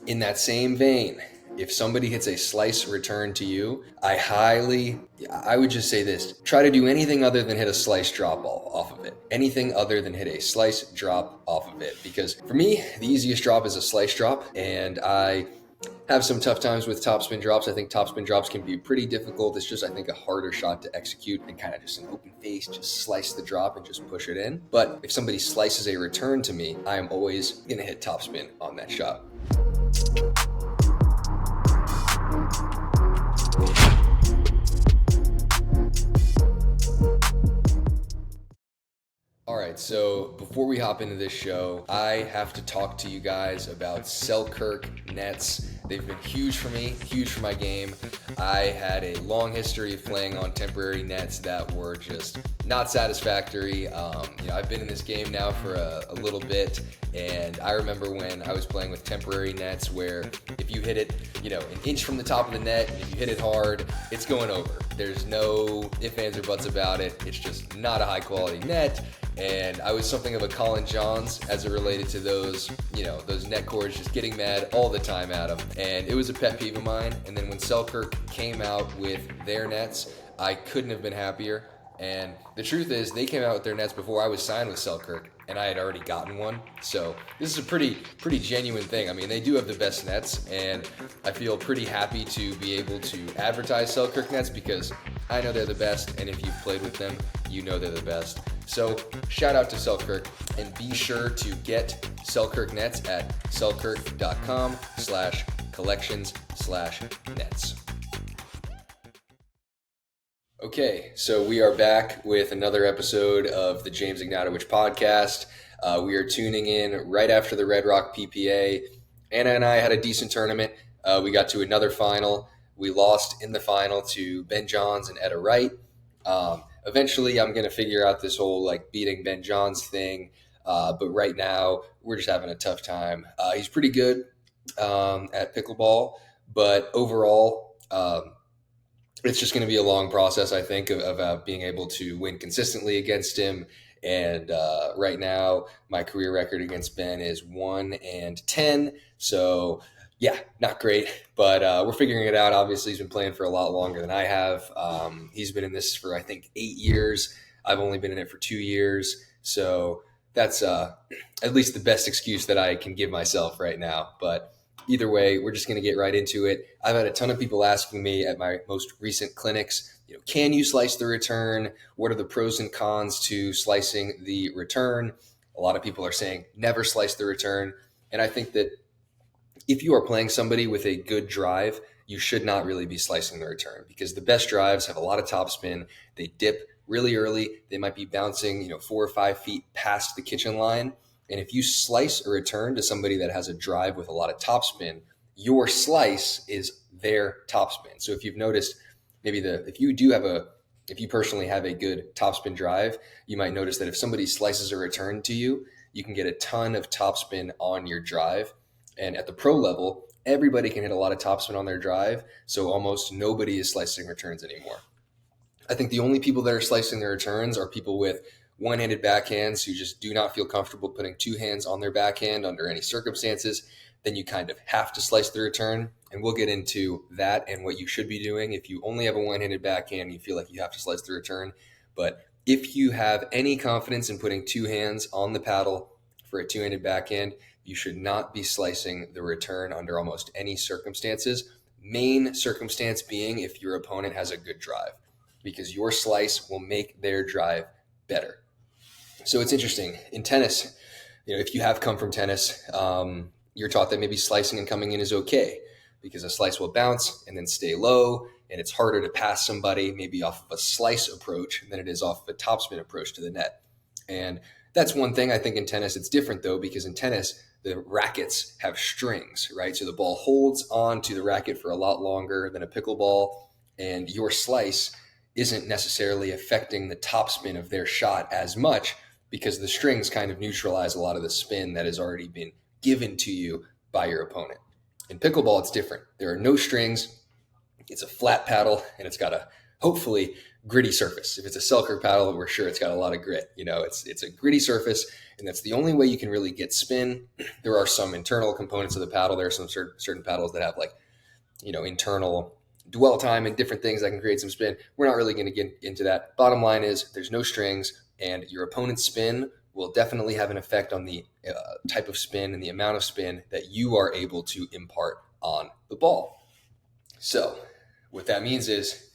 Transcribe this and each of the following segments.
In that same vein, if somebody hits a slice return to you, I would just say this: try to do anything other than hit a slice drop off of it. Anything other than hit a slice drop off of it. Because for me, the easiest drop is a slice drop, and I have some tough times with topspin drops. I think topspin drops can be pretty difficult. It's just, I think, a harder shot to execute and kind of just an open face, just slice the drop and just push it in. But if somebody slices a return to me, I am always going to hit topspin on that shot. All right, so before we hop into this show, I have to talk to you guys about Selkirk nets. They've been huge for me, huge for my game. I had a long history of playing on temporary nets that were just not satisfactory. I've been in this game now for a little bit, and I remember when I was playing with temporary nets where if you hit it, an inch from the top of the net, and if you hit it hard, it's going over. There's no ifs, ands, or buts about it. It's just not a high quality net. And I was something of a Colin Johns as it related to those net cords, just getting mad all the time at them. And it was a pet peeve of mine. And then when Selkirk came out with their nets, I couldn't have been happier. And the truth is, they came out with their nets before I was signed with Selkirk, and I had already gotten one. So this is a pretty genuine thing. I mean, they do have the best nets, and I feel pretty happy to be able to advertise Selkirk nets because I know they're the best, and if you've played with them, you know they're the best. So shout out to Selkirk, and be sure to get Selkirk nets at selkirk.com/collections/nets. Okay, so we are back with another episode of the James Ignatowich podcast. We are tuning in right after the Red Rock PPA. Anna and I had a decent tournament. We got to another final. We lost in the final to Ben Johns and Etta Wright. Eventually, I'm going to figure out this whole beating Ben Johns thing, but right now, we're just having a tough time. He's pretty good at pickleball, but overall, it's just going to be a long process, I think, of being able to win consistently against him. And right now, my career record against Ben is 1-10. So, yeah, not great, but we're figuring it out. Obviously, he's been playing for a lot longer than I have. He's been in this for, I think, 8 years. I've only been in it for 2 years. So that's at least the best excuse that I can give myself right now. But either way, we're just going to get right into it. I've had a ton of people asking me at my most recent clinics, can you slice the return? What are the pros and cons to slicing the return? A lot of people are saying never slice the return. And I think that if you are playing somebody with a good drive, you should not really be slicing the return because the best drives have a lot of topspin. They dip really early. They might be bouncing, 4 or 5 feet past the kitchen line. And if you slice a return to somebody that has a drive with a lot of topspin, your slice is their topspin. So if you've noticed, if you personally have a good topspin drive, you might notice that if somebody slices a return to you, you can get a ton of topspin on your drive. And at the pro level, everybody can hit a lot of topspin on their drive. So almost nobody is slicing returns anymore. I think the only people that are slicing their returns are people with one-handed backhands who just do not feel comfortable putting two hands on their backhand under any circumstances. Then you kind of have to slice the return. And we'll get into that and what you should be doing if you only have a one-handed backhand, you feel like you have to slice the return. But if you have any confidence in putting two hands on the paddle for a two-handed backhand, you should not be slicing the return under almost any circumstances. Main circumstance being if your opponent has a good drive, because your slice will make their drive better. So it's interesting. In tennis, if you have come from tennis, you're taught that maybe slicing and coming in is okay because a slice will bounce and then stay low, and it's harder to pass somebody maybe off of a slice approach than it is off of a topspin approach to the net. And that's one thing. I think in tennis it's different though, because in tennis, the rackets have strings, right? So the ball holds on to the racket for a lot longer than a pickleball, and your slice isn't necessarily affecting the topspin of their shot as much because the strings kind of neutralize a lot of the spin that has already been given to you by your opponent. In pickleball, it's different. There are no strings. It's a flat paddle, and it's got a hopefully gritty surface. If it's a Selkirk paddle, we're sure it's got a lot of grit. It's a gritty surface, and that's the only way you can really get spin. There are some internal components of the paddle. There are some certain paddles that have internal dwell time and different things that can create some spin. We're not really going to get into that. Bottom line is there's no strings, and your opponent's spin will definitely have an effect on the type of spin and the amount of spin that you are able to impart on the ball. So what that means is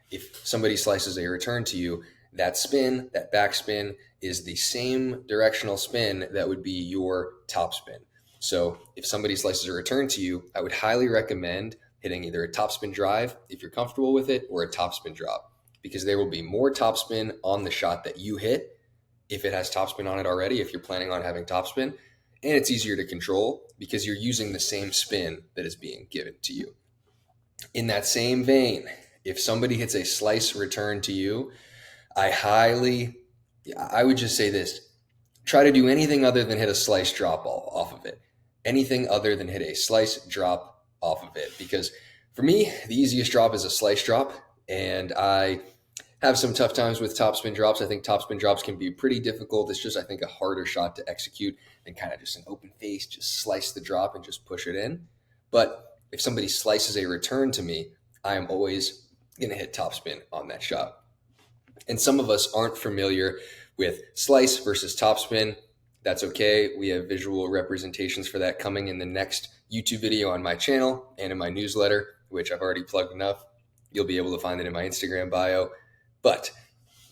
if somebody slices a return to you, that spin, that backspin, is the same directional spin that would be your topspin. So if somebody slices a return to you, I would highly recommend hitting either a topspin drive if you're comfortable with it, or a topspin drop, because there will be more topspin on the shot that you hit if it has topspin on it already, if you're planning on having topspin, and it's easier to control because you're using the same spin that is being given to you. In that same vein, if somebody hits a slice return to you, I would just say this: try to do anything other than hit a slice drop off of it. Anything other than hit a slice drop off of it. Because for me, the easiest drop is a slice drop, and I have some tough times with topspin drops. I think topspin drops can be pretty difficult. It's just, I think, a harder shot to execute than kind of just an open face, just slice the drop and just push it in. But if somebody slices a return to me, I am always going to hit topspin on that shot. And some of us aren't familiar with slice versus topspin. That's okay. We have visual representations for that coming in the next YouTube video on my channel and in my newsletter, which I've already plugged enough. You'll be able to find it in my Instagram bio. But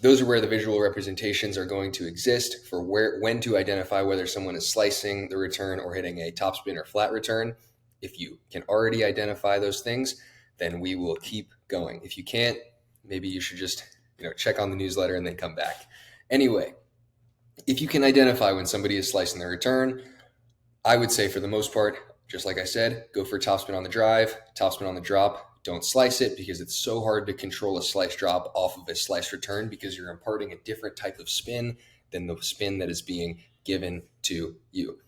those are where the visual representations are going to exist for when to identify whether someone is slicing the return or hitting a topspin or flat return. If you can already identify those things, then we will keep going. If you can't, maybe you should just check on the newsletter and then come back. Anyway, if you can identify when somebody is slicing their return, I would say for the most part, just like I said, go for topspin on the drive, topspin on the drop. Don't slice it, because it's so hard to control a slice drop off of a slice return, because you're imparting a different type of spin than the spin that is being given to you.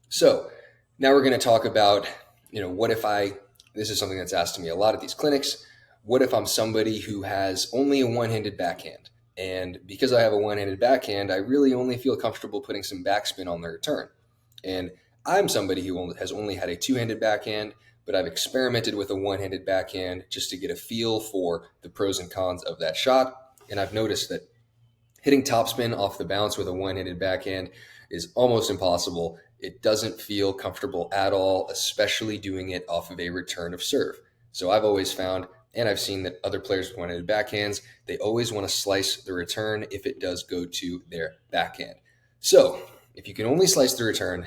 So now we're going to talk about, this is something that's asked to me a lot at these clinics. What if I'm somebody who has only a one-handed backhand? And because I have a one-handed backhand, I really only feel comfortable putting some backspin on the return. And I'm somebody who has only had a two-handed backhand, but I've experimented with a one-handed backhand just to get a feel for the pros and cons of that shot. And I've noticed that hitting topspin off the bounce with a one-handed backhand is almost impossible. It doesn't feel comfortable at all, especially doing it off of a return of serve. So I've always found, and I've seen that other players with one-handed backhands, they always want to slice the return if it does go to their backhand. So if you can only slice the return,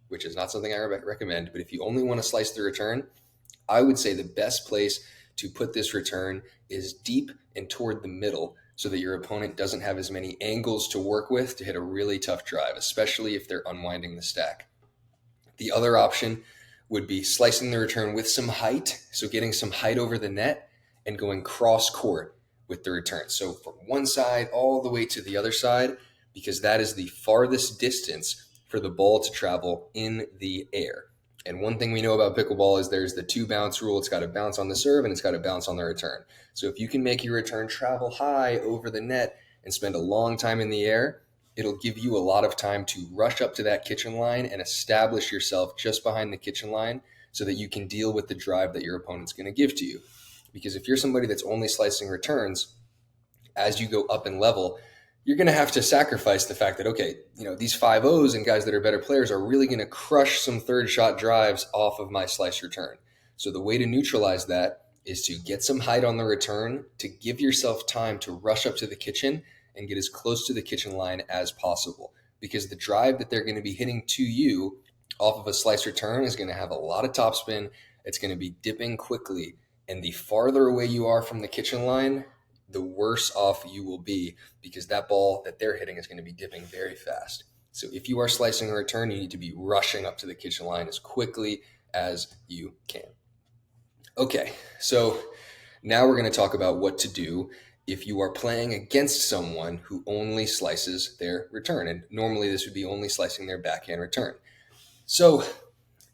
which is not something I recommend, but if you only want to slice the return, I would say the best place to put this return is deep and toward the middle, so that your opponent doesn't have as many angles to work with to hit a really tough drive, especially if they're unwinding the stack. The other option would be slicing the return with some height, so getting some height over the net and going cross court with the return. So from one side all the way to the other side, because that is the farthest distance for the ball to travel in the air. And one thing we know about pickleball is there's the 2 bounce rule. It's got to bounce on the serve and it's got to bounce on the return. So if you can make your return travel high over the net and spend a long time in the air, it'll give you a lot of time to rush up to that kitchen line and establish yourself just behind the kitchen line so that you can deal with the drive that your opponent's going to give to you. Because if you're somebody that's only slicing returns, as you go up in level, you're going to have to sacrifice the fact that, okay, these 5-0s and guys that are better players are really going to crush some third shot drives off of my slice return. So the way to neutralize that is to get some height on the return, to give yourself time to rush up to the kitchen and get as close to the kitchen line as possible. Because the drive that they're going to be hitting to you off of a slice return is going to have a lot of topspin. It's going to be dipping quickly. And the farther away you are from the kitchen line, the worse off you will be, because that ball that they're hitting is going to be dipping very fast. So if you are slicing a return, you need to be rushing up to the kitchen line as quickly as you can. Okay, so now we're going to talk about what to do if you are playing against someone who only slices their return. And normally this would be only slicing their backhand return. So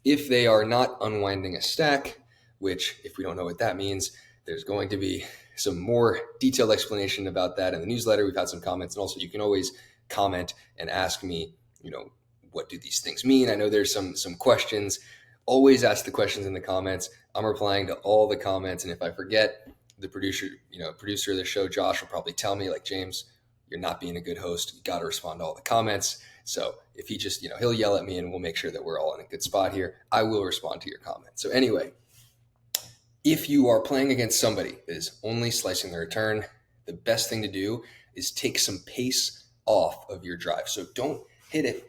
if they are not unwinding a stack, which if we don't know what that means, there's going to be some more detailed explanation about that in the newsletter. We've had some comments, and also you can always comment and ask me, what do these things mean? I know there's some questions. Always ask the questions in the comments. I'm replying to all the comments, and if I forget, the producer of the show, Josh, will probably tell me, like, James, you're not being a good host. You got to respond to all the comments. So if he just, he'll yell at me, and we'll make sure that we're all in a good spot here. I will respond to your comments. So anyway, if you are playing against somebody that is only slicing the return, the best thing to do is take some pace off of your drive. So don't hit it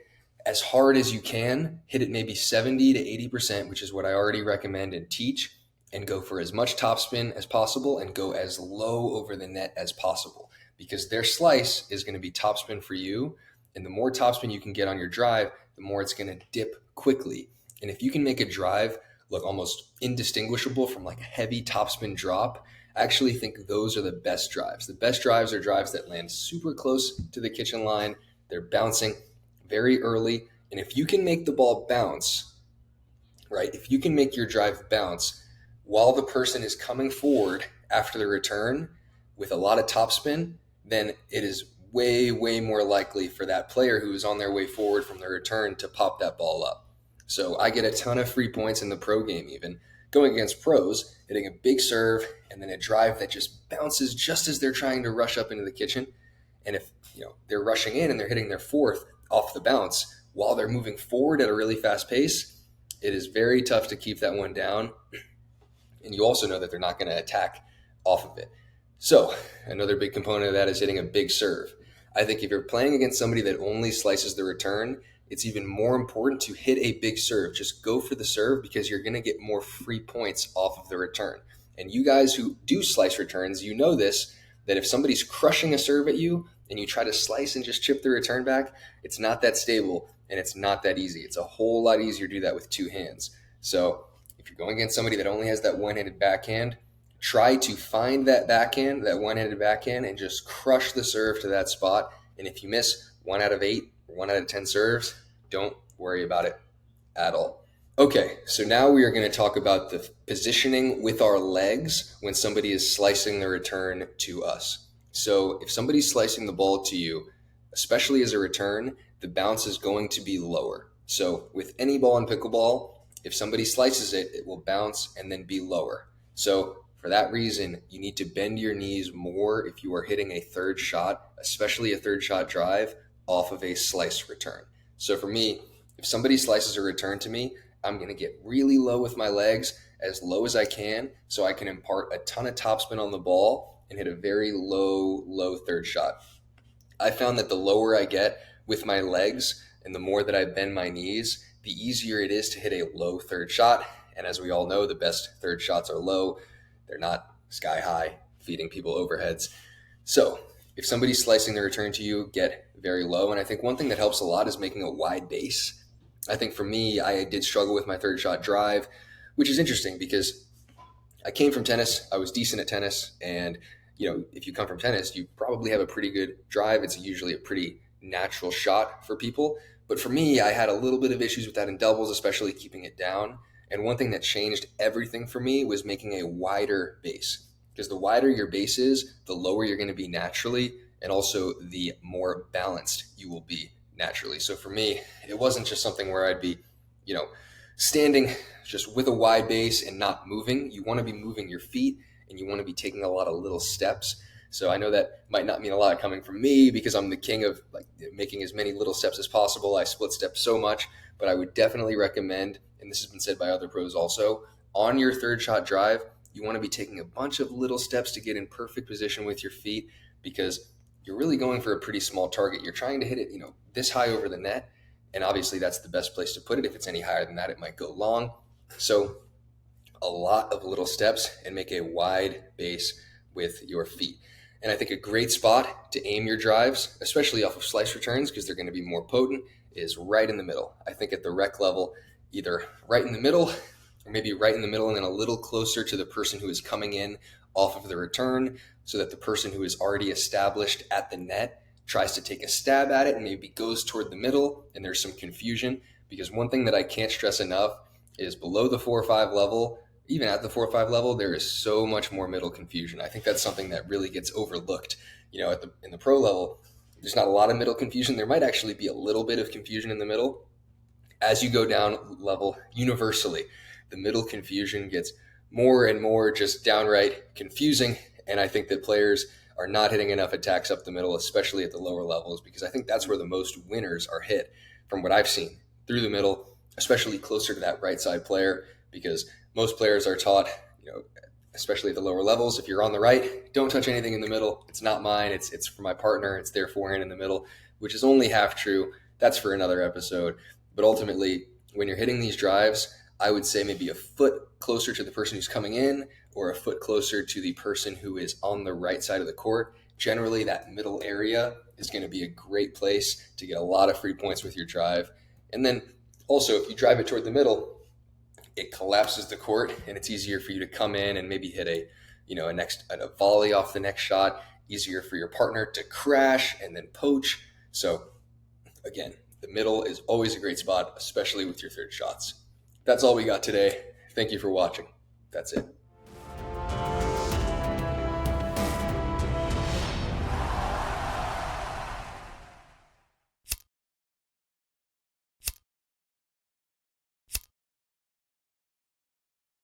as hard as you can. Hit it maybe 70 to 80%, which is what I already recommend and teach, and go for as much topspin as possible and go as low over the net as possible, because their slice is going to be topspin for you. And the more topspin you can get on your drive, the more it's going to dip quickly. And if you can make a drive look almost indistinguishable from like a heavy topspin drop, I actually think those are the best drives. The best drives are drives that land super close to the kitchen line. They're bouncing very early. And if you can make the ball bounce, right? If you can make your drive bounce while the person is coming forward after the return with a lot of topspin, then it is way, way more likely for that player who is on their way forward from the return to pop that ball up. So I get a ton of free points in the pro game, even going against pros, hitting a big serve and then a drive that just bounces just as they're trying to rush up into the kitchen. And if they're rushing in and they're hitting their fourth off the bounce while they're moving forward at a really fast pace, it is very tough to keep that one down. And you also know that they're not going to attack off of it. So another big component of that is hitting a big serve. I think if you're playing against somebody that only slices the return, it's even more important to hit a big serve. Just go for the serve, because you're going to get more free points off of the return. And you guys who do slice returns, you know this, that if somebody's crushing a serve at you and you try to slice and just chip the return back, it's not that stable and it's not that easy. It's a whole lot easier to do that with two hands. So if you're going against somebody that only has that one-handed backhand, try to find that backhand, that one-handed backhand, and just crush the serve to that spot. And if you miss 1 out of 8 or 1 out of 10 serves, don't worry about it at all. Okay, so now we are going to talk about the positioning with our legs when somebody is slicing the return to us. So if somebody's slicing the ball to you, especially as a return, the bounce is going to be lower. So with any ball in pickleball, if somebody slices it, it will bounce and then be lower. So for that reason, you need to bend your knees more if you are hitting a third shot, especially a third shot drive, off of a slice return. So for me, if somebody slices a return to me, I'm going to get really low with my legs, as low as I can, so I can impart a ton of topspin on the ball and hit a very low third shot. I found that the lower I get with my legs and the more that I bend my knees, the easier it is to hit a low third shot. And as we all know, the best third shots are low. They're not sky high, feeding people overheads. So if somebody's slicing the return to you, get very low. And I think one thing that helps a lot is making a wide base. I think for me, I did struggle with my third shot drive, which is interesting because I came from tennis. I was decent at tennis. And, if you come from tennis, you probably have a pretty good drive. It's usually a pretty natural shot for people. But for me, I had a little bit of issues with that in doubles, especially keeping it down. And one thing that changed everything for me was making a wider base. Because the wider your base is, the lower you're going to be naturally, and also the more balanced you will be naturally. So for me, it wasn't just something where I'd be, standing just with a wide base and not moving. You want to be moving your feet and you want to be taking a lot of little steps. So I know that might not mean a lot coming from me because I'm the king of making as many little steps as possible. I split step so much, but I would definitely recommend, and this has been said by other pros also, on your third shot drive, you want to be taking a bunch of little steps to get in perfect position with your feet, because you're really going for a pretty small target. You're trying to hit it, this high over the net. And obviously that's the best place to put it. If it's any higher than that, it might go long. So a lot of little steps and make a wide base with your feet. And I think a great spot to aim your drives, especially off of slice returns, because they're going to be more potent, is right in the middle. I think at the rec level, either right in the middle or maybe right in the middle and then a little closer to the person who is coming in off of the return, so that the person who is already established at the net tries to take a stab at it and maybe goes toward the middle and there's some confusion. Because one thing that I can't stress enough is below the 4 or 5 level, even at the 4-5 level, there is so much more middle confusion. I think that's something that really gets overlooked. In the pro level, there's not a lot of middle confusion. There might actually be a little bit of confusion in the middle. As you go down level, universally, the middle confusion gets more and more just downright confusing. And I think that players are not hitting enough attacks up the middle, especially at the lower levels, because I think that's where the most winners are hit from what I've seen through the middle, especially closer to that right side player, because most players are taught, especially at the lower levels, if you're on the right, don't touch anything in the middle. It's not mine. It's for my partner. It's their forehand in the middle, which is only half true. That's for another episode. But ultimately, when you're hitting these drives, I would say maybe a foot closer to the person who's coming in or a foot closer to the person who is on the right side of the court. Generally, that middle area is going to be a great place to get a lot of free points with your drive. And then also, if you drive it toward the middle, it collapses the court and it's easier for you to come in and maybe hit a volley off the next shot, easier for your partner to crash and then poach. So again, the middle is always a great spot, especially with your third shots. That's all we got today. Thank you for watching. That's it.